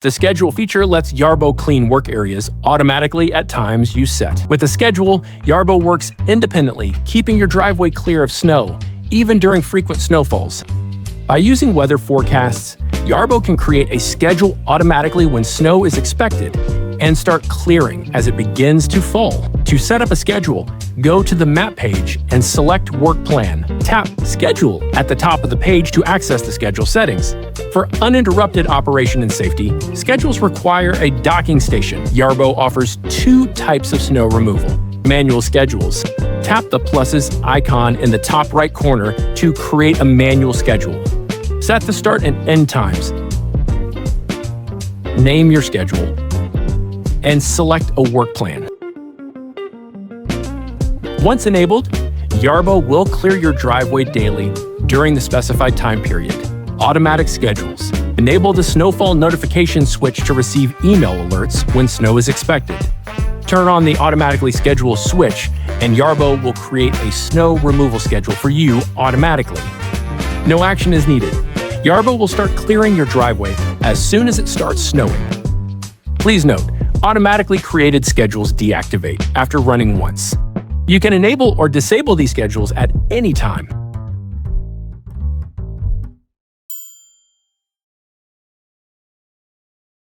The schedule feature lets Yarbo clean work areas automatically at times you set. With the schedule, Yarbo works independently, keeping your driveway clear of snow, even during frequent snowfalls. By using weather forecasts, Yarbo can create a schedule automatically when snow is expected and start clearing as it begins to fall. To set up a schedule, go to the map page and select Work Plan. Tap Schedule at the top of the page to access the schedule settings. For uninterrupted operation and safety, schedules require a docking station. Yarbo offers two types of snow removal. Manual schedules. Tap the pluses icon in the top right corner to create a manual schedule. Set the start and end times. Name your schedule and select a work plan. Once enabled, Yarbo will clear your driveway daily during the specified time period. Automatic schedules. Enable the snowfall notification switch to receive email alerts when snow is expected. Turn on the automatically schedule switch and Yarbo will create a snow removal schedule for you automatically. No action is needed. Yarbo will start clearing your driveway as soon as it starts snowing. Please note, automatically created schedules deactivate after running once. You can enable or disable these schedules at any time.